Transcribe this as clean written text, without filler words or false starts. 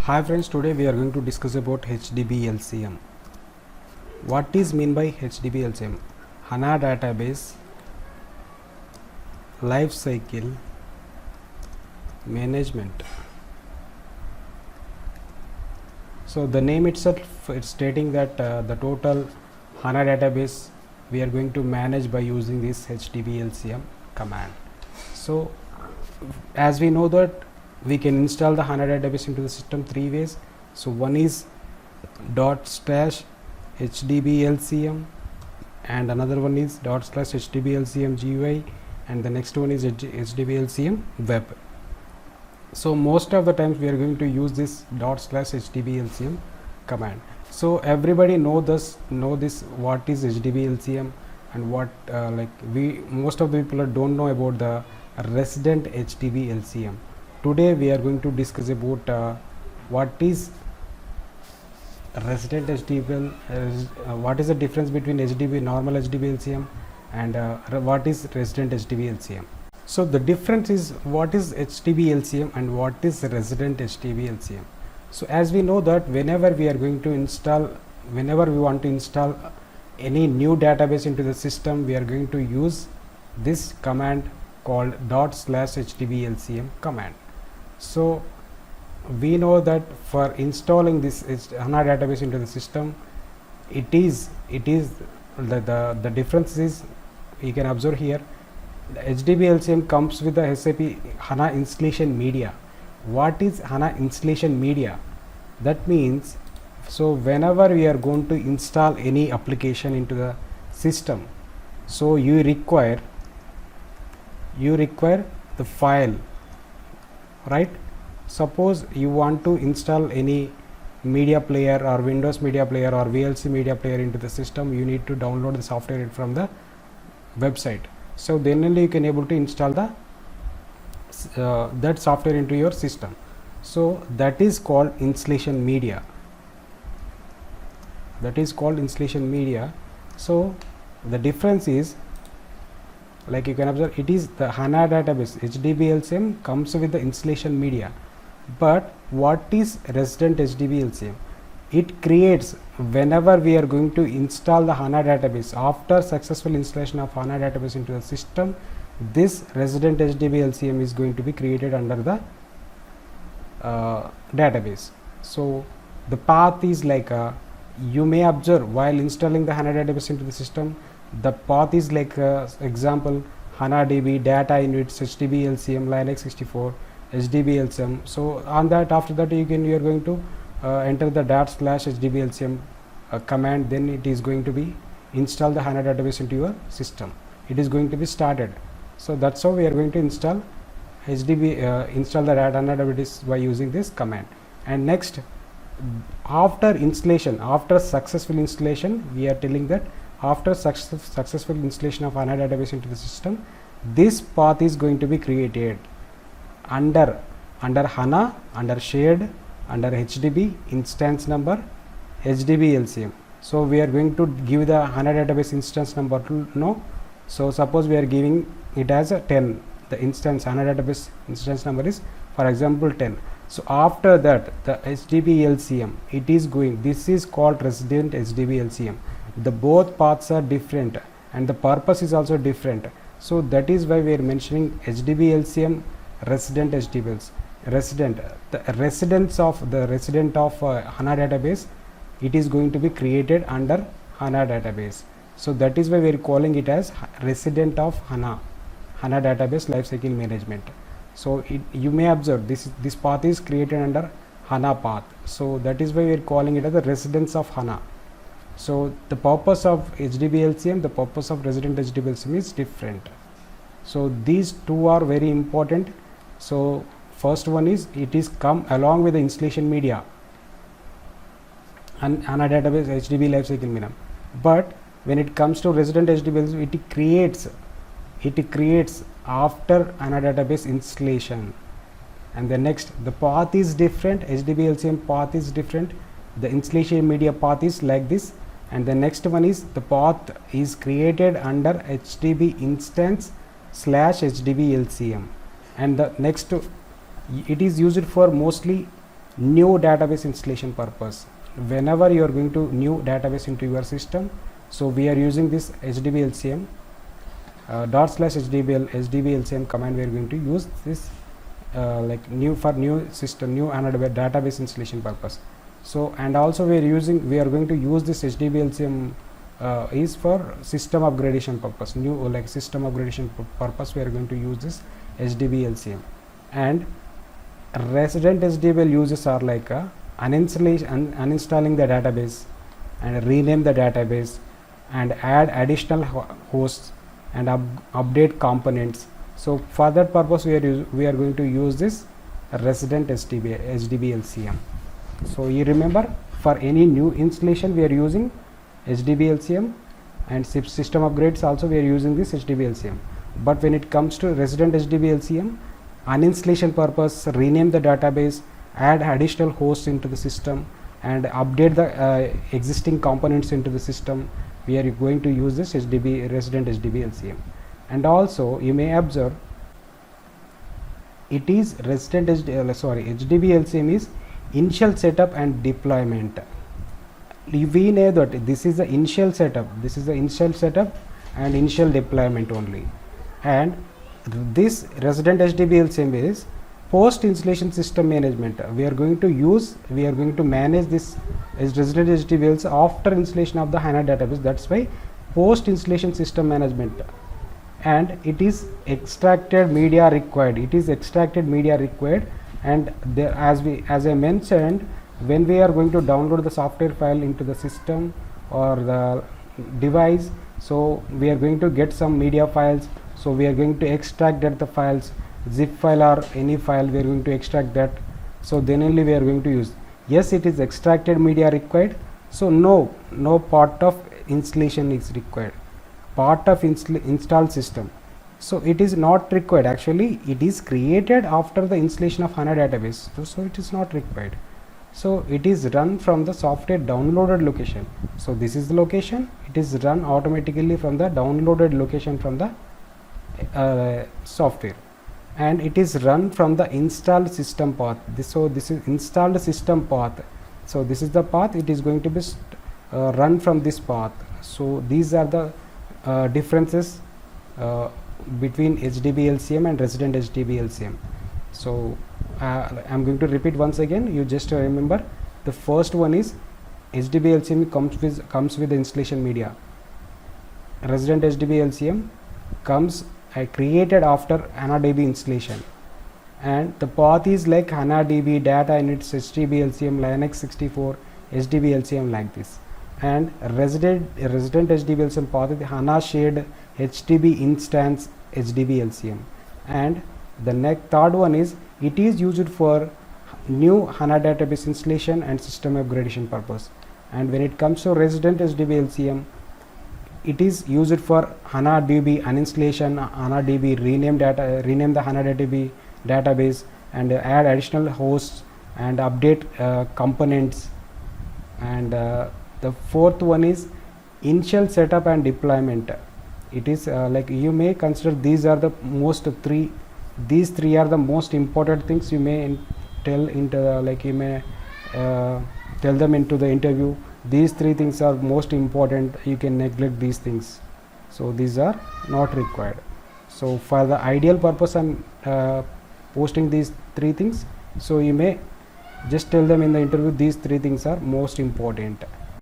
Hi friends, today we are going to discuss about HDBLCM. What is mean by HDBLCM? HANA Database Lifecycle Management. So the name itself is stating that the total HANA database we are going to manage by using this HDBLCM command. So as we know that we can install the HANA database into the system three ways. So one is /HDBLCM and another one is /HDBLCM GUI and the next one is HDBLCM web. So most of the times we are going to use this /HDBLCM command. So everybody know this what is HDBLCM and what most of the people don't know about the resident HDBLCM. Today we are going to discuss about what is resident HDBL, what is the difference between normal HDBLCM and what is resident HDBLCM. So the difference is what is HDBLCM and what is resident HDBLCM. So as we know that whenever we want to install any new database into the system, we are going to use this command called /HDBLCM command. So we know that for installing this HANA database into the system, it is the difference is, you can observe here, the HDBLCM comes with the SAP HANA installation media. What is HANA installation media? That means, so whenever we are going to install any application into the system, so you require the file, right? Suppose you want to install any media player or Windows media player or VLC media player into the system, you need to download the software from the website. So then only you can able to install the that software into your system. So that is called installation media. So the difference is, like you can observe, it is the HANA database HDBLCM comes with the installation media. But what is resident HDBLCM? It creates, whenever we are going to install the HANA database, after successful installation of HANA database into the system, this resident HDBLCM is going to be created under the database. So the path is like you may observe while installing the HANA database into the system, the path is like example HANADB, data units, HDBLCM, Linux 64, HDBLCM. So on that, after that you are going to enter the /HDBLCM command, then it is going to be install the HANA database into your system. It is going to be started. So that's how we are going to install install the HANA database by using this command. And next, after installation, after successful installation, we are telling that after successful installation of HANA database into the system, this path is going to be created under HANA, under shared, under HDB, instance number, HDBLCM. So we are going to give the HANA database instance number to know. So suppose we are giving it as a 10. The instance HANA database instance number is, for example, 10. So after that, the HDBLCM, it is going, this is called resident HDBLCM. The both paths are different and the purpose is also different. So that is why we are mentioning HDBLCM resident HDBLCM. The resident of HANA database, it is going to be created under HANA database. So that is why we are calling it as resident of HANA database lifecycle management. So you may observe this path is created under HANA path. So that is why we are calling it as the residence of HANA. So the purpose of HDBLCM, the purpose of resident HDBLCM is different. So these two are very important. So first one is, it is come along with the installation media and HANA database HDB lifecycle minimum. But when it comes to resident HDBLCM, it creates after HANA database installation. And the next, the path is different, HDBLCM path is different, the installation media path is like this. And the next one is, the path is created under HDB instance /HDBLCM. And the next, it is used for mostly new database installation purpose. Whenever you are going to new database into your system, so we are using this HDBLCM /HDBLCM command. We are going to use this like new system, new another database installation purpose. So and also we are going to use this HDBLCM is for system upgradation purpose, new like system upgradation purpose. We are going to use this HDBLCM. And resident HDBL uses are like uninstalling the database and rename the database and add additional hosts and update components. So for that purpose we are going to use this resident HDBLCM. So you remember, for any new installation we are using HDBLCM, and system upgrades also we are using this HDBLCM. But when it comes to resident HDBLCM, uninstallation purpose, rename the database, add additional hosts into the system and update the existing components into the system, we are going to use this resident HDBLCM. And also you may observe, it is HDBLCM is initial setup and deployment. We know that this is the initial setup, and initial deployment only. And this resident HDBLCM is post installation system management. We are going to manage this as resident HDBLs after installation of the HANA database. That's why post installation system management. And it is extracted media required. And there, as I mentioned, when we are going to download the software file into the system or the device, so we are going to get some media files. So we are going to extract that the files, zip file or any file, we are going to extract that. So then only we are going to use. Yes, it is extracted media required. So no part of installation is required. Part of installed system. So it is not required. Actually, it is created after the installation of HANA database. So it is not required. So it is run from the software downloaded location. So this is the location. It is run automatically from the downloaded location from the software, and it is run from the installed system path. This is installed system path. So this is the path. It is going to be run from this path. So these are the differences between HDBLCM and resident HDBLCM. So I am going to repeat once again. You just remember, the first one is HDBLCM comes with the installation media. Resident HDBLCM comes created after HANA-DB installation, and the path is like HANA-DB, data inits, HDBLCM, Linux 64, HDBLCM like this. And resident HDBLCM path is HANA shared HDB instance HDBLCM. And the third one is, it is used for new HANA database installation and system upgradation purpose. And when it comes to resident HDBLCM, it is used for HANA-DB uninstallation, HANA-DB rename the HANA-DB database and add additional hosts and update components. And the fourth one is initial setup and deployment. It is like you may consider these are the these three are the most important things you may tell into you may tell them into the interview. These three things are most important. You can neglect these things. So these are not required. So for the ideal purpose, I'm posting these three things. So you may just tell them in the interview, these three things are most important.